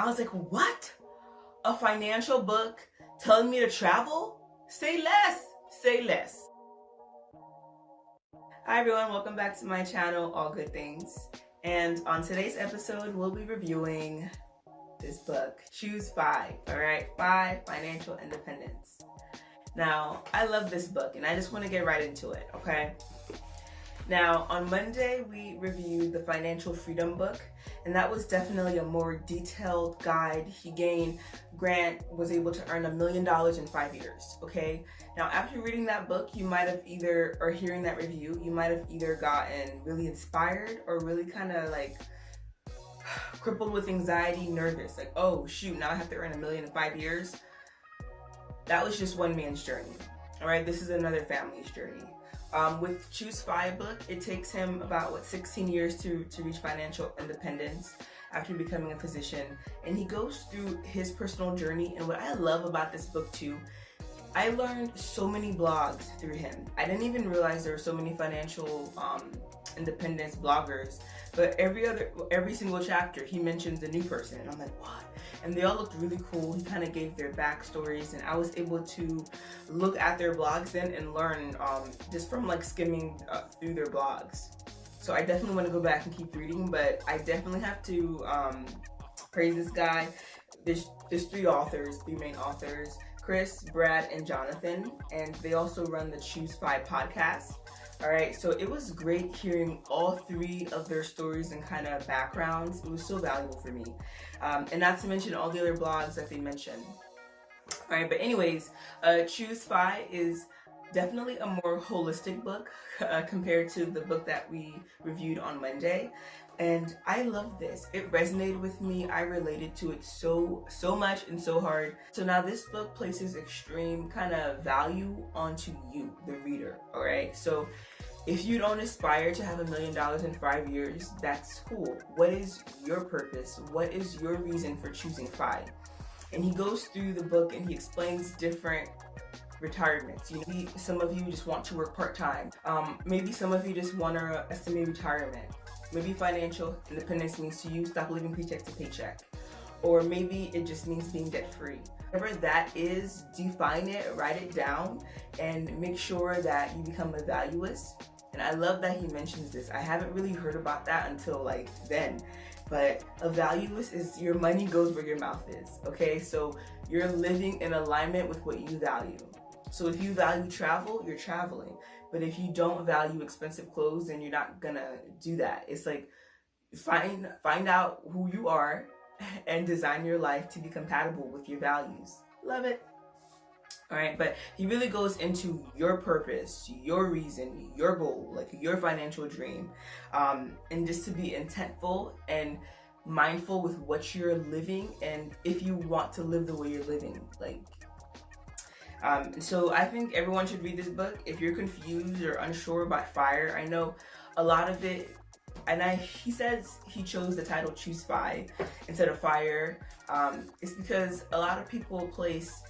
I was like, what? A financial book telling me to travel? Say less, say less. Hi everyone, welcome back to my channel, All Good Things. And on today's episode, we'll be reviewing this book, Choose FI, all right? FI, Financial Independence. Now, I love this book and I just want to get right into it, okay? Now, on Monday, we reviewed the Financial Freedom book, and that was definitely a more detailed guide. Grant was able to earn $1 million in 5 years, okay? Now, after reading that book, you might have or hearing that review, you might have either gotten really inspired or really kind of like crippled with anxiety, nervous, like, oh shoot, now I have to earn $1 million in 5 years. That was just one man's journey, all right? This is another family's journey. With Choose FI book, it takes him about 16 years to reach financial independence after becoming a physician, and he goes through his personal journey. And what I love about this book too, I learned so many blogs through him. I didn't even realize there were so many financial independence bloggers, but every single chapter he mentions a new person, and I'm like, what? And they all looked really cool. He kind of gave their backstories, and I was able to look at their blogs then and learn just from like skimming through their blogs. So I definitely want to go back and keep reading, but I definitely have to praise this guy. There's three main authors, Chris, Brad, and Jonathan, and they also run the Choose FI podcast. All right, so it was great hearing all three of their stories and kind of backgrounds. It was so valuable for me. And not to mention all the other blogs that they mentioned. All right, but anyways, Choose FI is definitely a more holistic book compared to the book that we reviewed on Monday. And I love this. It resonated with me. I related to it so much and so hard. So now this book places extreme kind of value onto you, the reader, all right? So if you don't aspire to have $1 million in 5 years, that's cool. What is your purpose? What is your reason for choosing FI? And he goes through the book and he explains different retirements. Maybe some of you just want to work part-time. Maybe some of you just want a semi-retirement. Maybe financial independence means to you stop living paycheck to paycheck. Or maybe it just means being debt-free. Whatever that is, define it, write it down, and make sure that you become a valuist. And I love that he mentions this. I haven't really heard about that until like then. But a valuist is your money goes where your mouth is, okay? So you're living in alignment with what you value. So if you value travel, you're traveling. But if you don't value expensive clothes, then you're not gonna do that. It's like find out who you are and design your life to be compatible with your values. Love it. All right, but he really goes into your purpose, your reason, your goal, like your financial dream, and just to be intentful and mindful with what you're living, and if you want to live the way you're living, like. So I think everyone should read this book. If you're confused or unsure about FIRE, I know a lot of it, and he says he chose the title Choose FI instead of FIRE. It's because a lot of people place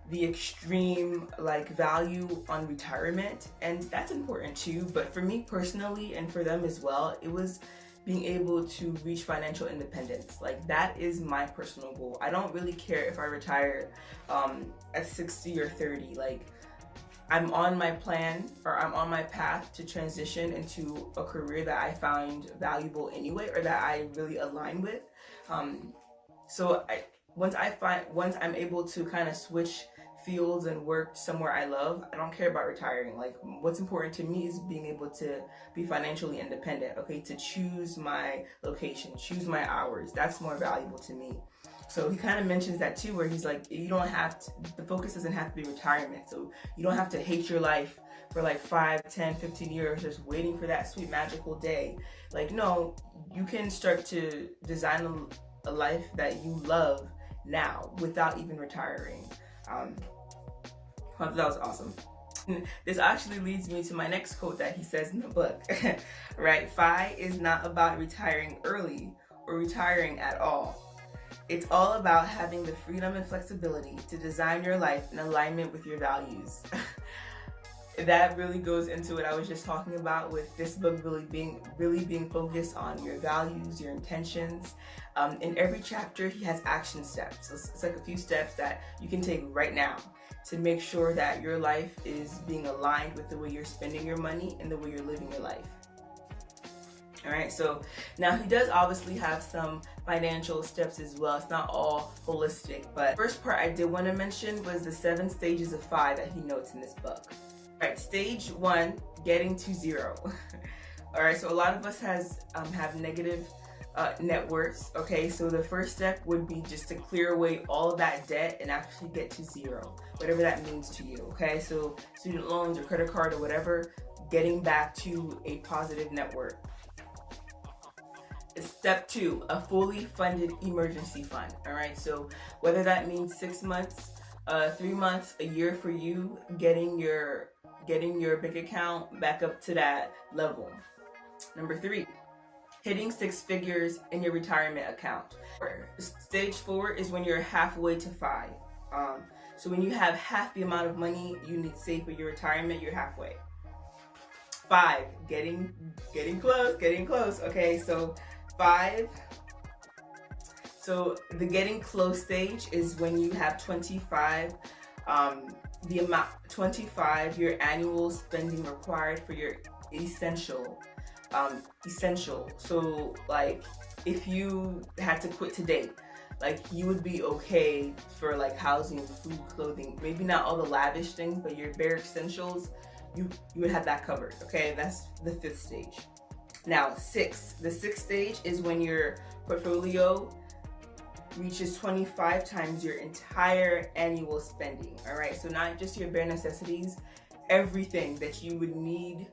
the extreme like value on retirement, and that's important too, but for me personally and for them as well, it was being able to reach financial independence. Like that is my personal goal. I don't really care if I retire at 60 or 30. Like I'm on my plan, or I'm on my path to transition into a career that I find valuable anyway, or that I really align with. So once I'm able to kind of switch fields and work somewhere I love, I don't care about retiring. Like what's important to me is being able to be financially independent, okay? To choose my location, choose my hours. That's more valuable to me. So he kind of mentions that too, where he's like, you don't have to, the focus doesn't have to be retirement. So you don't have to hate your life for like 5, 10, 15 years just waiting for that sweet magical day. Like, no, you can start to design a life that you love now without even retiring. That was awesome. This actually leads me to my next quote that he says in the book, right? FI is not about retiring early or retiring at all. It's all about having the freedom and flexibility to design your life in alignment with your values. that really goes into what I was just talking about, with this book really being focused on your values, your intentions. In every chapter, he has action steps. So it's like a few steps that you can take right now to make sure that your life is being aligned with the way you're spending your money and the way you're living your life. All right, so now he does obviously have some financial steps as well. It's not all holistic, but first part I did want to mention was the 7 stages of FI that he notes in this book. All right, stage 1, getting to 0. All right, so a lot of us have negative net worths. Okay, so the first step would be just to clear away all of that debt and actually get to 0, whatever that means to you. Okay, so student loans or credit card or whatever, getting back to a positive net worth. Step 2, a fully funded emergency fund. All right, so whether that means 6 months, 3 months, a year for you, getting your bank account back up to that level. Number 3, hitting 6 figures in your retirement account. Stage 4 is when you're halfway to 5. So when you have half the amount of money you need saved for your retirement, you're halfway. 5, getting close. Okay, so 5. So the getting close stage is when you have 25, the amount 25, your annual spending required for your essential. So like if you had to quit today, like you would be okay for like housing, food, clothing, maybe not all the lavish things, but your bare essentials, you would have that covered. Okay, that's the 5th stage. Now the 6th stage is when your portfolio reaches 25 times your entire annual spending. All right, so not just your bare necessities, everything that you would need,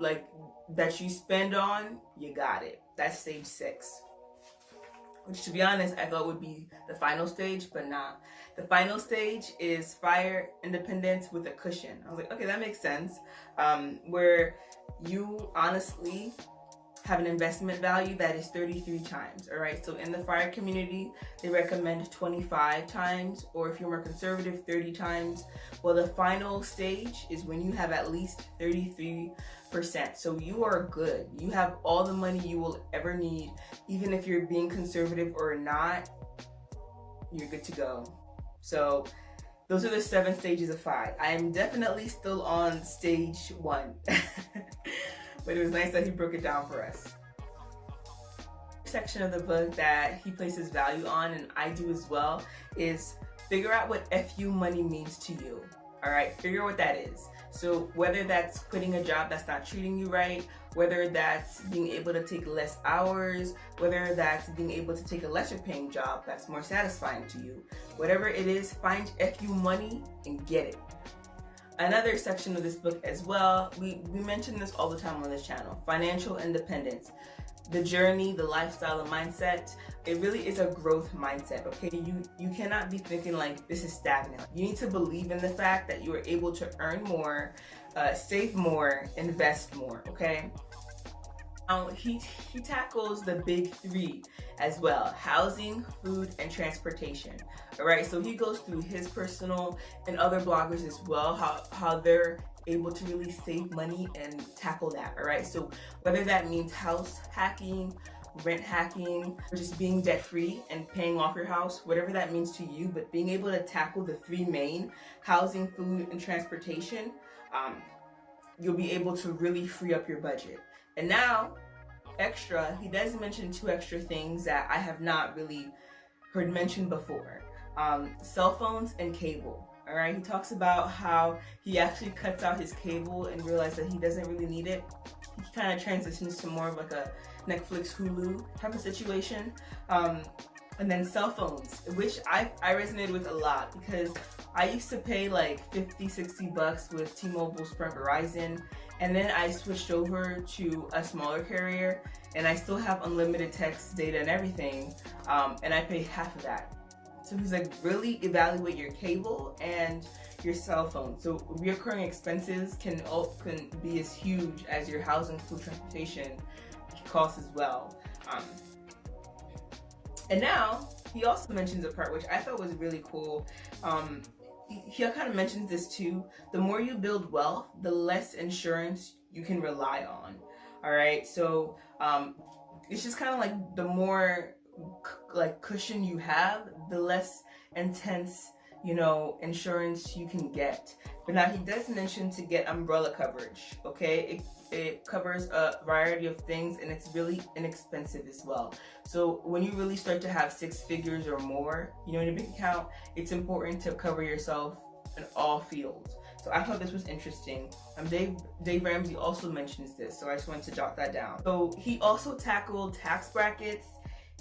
like that you spend on, you got it. That's stage 6, which to be honest I thought would be the final stage, but not. The final stage is FIRE, independence with a cushion. I was like, okay, that makes sense, where you honestly have an investment value that is 33 times. All right, so in the FIRE community, they recommend 25 times, or if you're more conservative, 30 times. Well, the final stage is when you have at least 33%. So you are good. You have all the money you will ever need. Even if you're being conservative or not, you're good to go. So those are the 7 stages of FI. I am definitely still on stage 1. But it was nice that he broke it down for us. Section of the book that he places value on, and I do as well, is figure out what FU money means to you. All right, figure out what that is. So whether that's quitting a job that's not treating you right, whether that's being able to take less hours, whether that's being able to take a lesser paying job that's more satisfying to you, whatever it is, find FU money and get it. Another section of this book as well, we mention this all the time on this channel, financial independence. The journey, the lifestyle, the mindset, it really is a growth mindset, okay? You cannot be thinking like this is stagnant. You need to believe in the fact that you are able to earn more, save more, invest more, okay? He tackles the big 3 as well: housing, food, and transportation. All right, so he goes through his personal and other bloggers as well, how they're able to really save money and tackle that. All right, so whether that means house hacking, rent hacking, or just being debt free and paying off your house, whatever that means to you, but being able to tackle the 3 main: housing, food, and transportation, you'll be able to really free up your budget. And now, extra, he does mention 2 extra things that I have not really heard mentioned before. Cell phones and cable. All right, he talks about how he actually cuts out his cable and realized that he doesn't really need it. He kind of transitions to more of like a Netflix, Hulu type of situation. And then cell phones, which I resonated with a lot, because I used to pay like 50, 60 bucks with T-Mobile, Sprint, Verizon, and then I switched over to a smaller carrier, and I still have unlimited text, data, and everything, and I pay half of that. So he's like, really evaluate your cable and your cell phone. So recurring expenses can be as huge as your housing, food, transportation costs as well. And now he also mentions a part which I thought was really cool. he kind of mentions this too. The more you build wealth, the less insurance you can rely on. All right, so it's just kind of like the more like cushion you have, the less intense, you know, insurance you can get. But now he does mention to get umbrella coverage. Okay, it covers a variety of things, and it's really inexpensive as well. So when you really start to have 6 figures or more, you know, in your bank account, it's important to cover yourself in all fields. So I thought this was interesting. Dave Ramsey also mentions this, so I just wanted to jot that down. So he also tackled tax brackets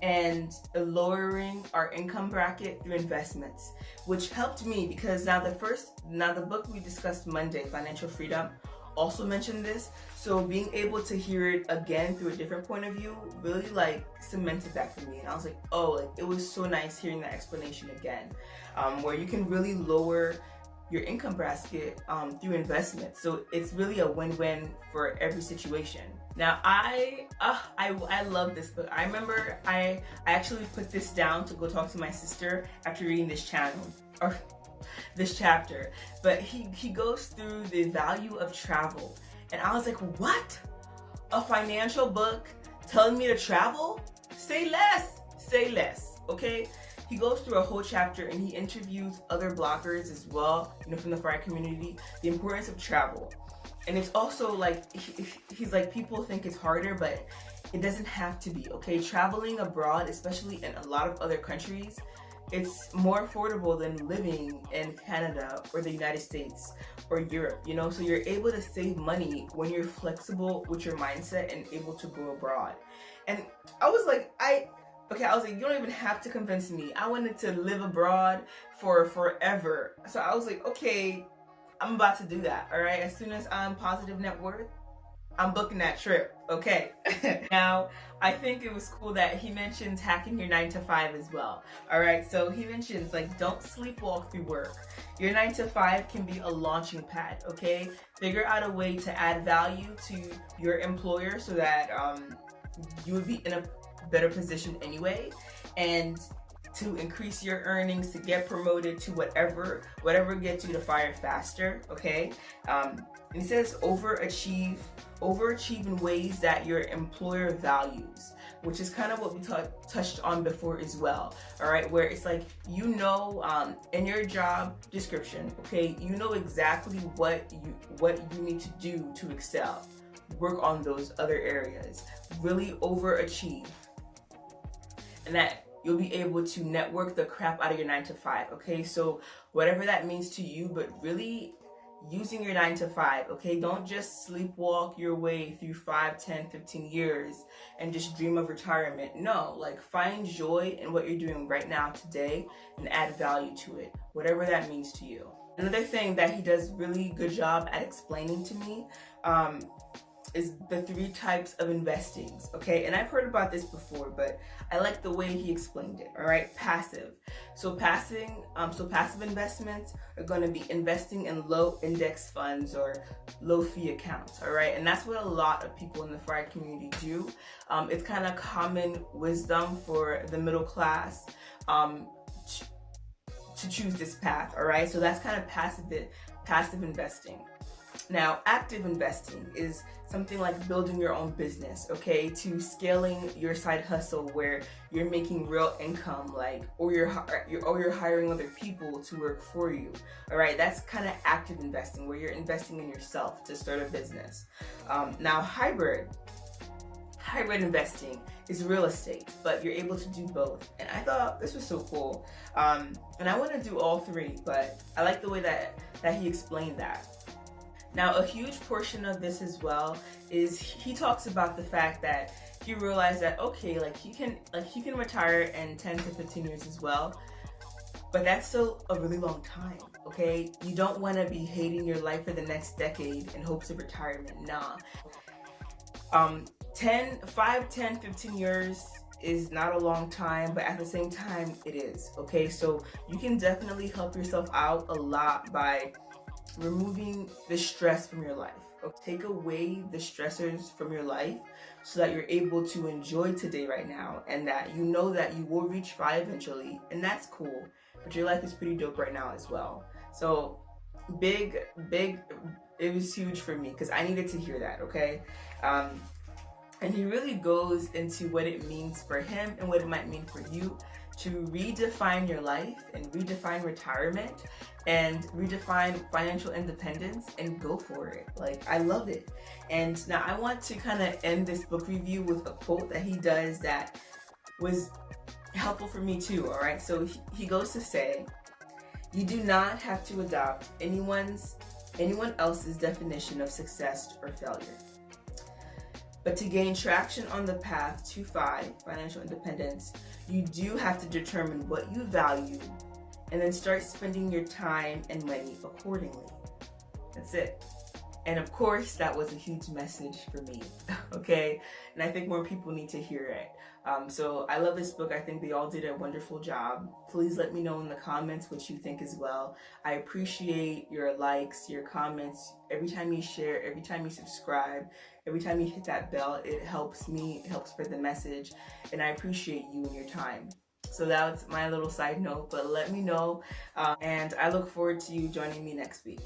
and lowering our income bracket through investments, which helped me because now the book we discussed Monday, Financial Freedom, also mentioned this. So being able to hear it again through a different point of view really like cemented that for me. And I was like, oh, like it was so nice hearing that explanation again, where you can really lower your income bracket through investment. So it's really a win-win for every situation. Now I love this book. I remember I actually put this down to go talk to my sister after reading this chapter. But he goes through the value of travel, and I was like, what? A financial book telling me to travel? Say less, okay? He goes through a whole chapter and he interviews other bloggers as well, you know, from the FIRE community, the importance of travel. And it's also like, he's like, people think it's harder, but it doesn't have to be, okay? Traveling abroad, especially in a lot of other countries, it's more affordable than living in Canada or the United States or Europe, you know? So you're able to save money when you're flexible with your mindset and able to go abroad. And I was like, you don't even have to convince me. I wanted to live abroad for forever. So I was like, okay, I'm about to do that, all right? As soon as I'm positive net worth, I'm booking that trip, okay? Now, I think it was cool that he mentions hacking your 9 to 5 as well, all right? So he mentions, like, don't sleepwalk through work. Your 9 to 5 can be a launching pad, okay? Figure out a way to add value to your employer so that you would be in a better position anyway, and to increase your earnings, to get promoted to whatever gets you to FIRE faster, okay? And he says overachieve in ways that your employer values, which is kind of what we touched on before as well, all right? Where it's like, you know, in your job description, okay, you know exactly what you need to do to excel. Work on those other areas, really overachieve, and that you'll be able to network the crap out of your 9 to 5, okay? So whatever that means to you, but really using your 9 to 5, okay? Don't just sleepwalk your way through 5, 10, 15 years and just dream of retirement. No, like find joy in what you're doing right now today and add value to it, whatever that means to you. Another thing that he does really good job at explaining to me is the 3 types of investings, okay? And I've heard about this before, but I like the way he explained it, all right? Passive. So passive investments are going to be investing in low index funds or low fee accounts, all right? And that's what a lot of people in the FIRE community do. It's kind of common wisdom for the middle class to choose this path, all right? So that's kind of passive investing. Now, active investing is something like building your own business, okay, to scaling your side hustle where you're making real income, like, or you're hiring other people to work for you, all right? That's kind of active investing, where you're investing in yourself to start a business. Now, hybrid investing is real estate, but you're able to do both. And I thought this was so cool. And I want to do all 3, but I like the way that he explained that. Now, a huge portion of this as well is he talks about the fact that he realized that, okay, like he can retire in 10 to 15 years as well, but that's still a really long time, okay? You don't want to be hating your life for the next decade in hopes of retirement, nah. 5, 10, 15 years is not a long time, but at the same time, it is, okay? So you can definitely help yourself out a lot by removing the stress from your life. Take away the stressors from your life so that you're able to enjoy today right now, and that you know that you will reach FIRE eventually, and that's cool, but your life is pretty dope right now as well. So big, big, it was huge for me because I needed to hear that, okay? And he really goes into what it means for him and what it might mean for you to redefine your life and redefine retirement and redefine financial independence and go for it. Like, I love it. And now I want to kind of end this book review with a quote that he does that was helpful for me too, all right? So he goes to say, "You do not have to adopt anyone else's definition of success or failure. But to gain traction on the path to financial independence, you do have to determine what you value and then start spending your time and money accordingly." That's it. And of course, that was a huge message for me, okay? And I think more people need to hear it. So I love this book. I think they all did a wonderful job. Please let me know in the comments what you think as well. I appreciate your likes, your comments. Every time you share, every time you subscribe, every time you hit that bell, it helps me, it helps spread the message. And I appreciate you and your time. So that's my little side note, but let me know. And I look forward to you joining me next week.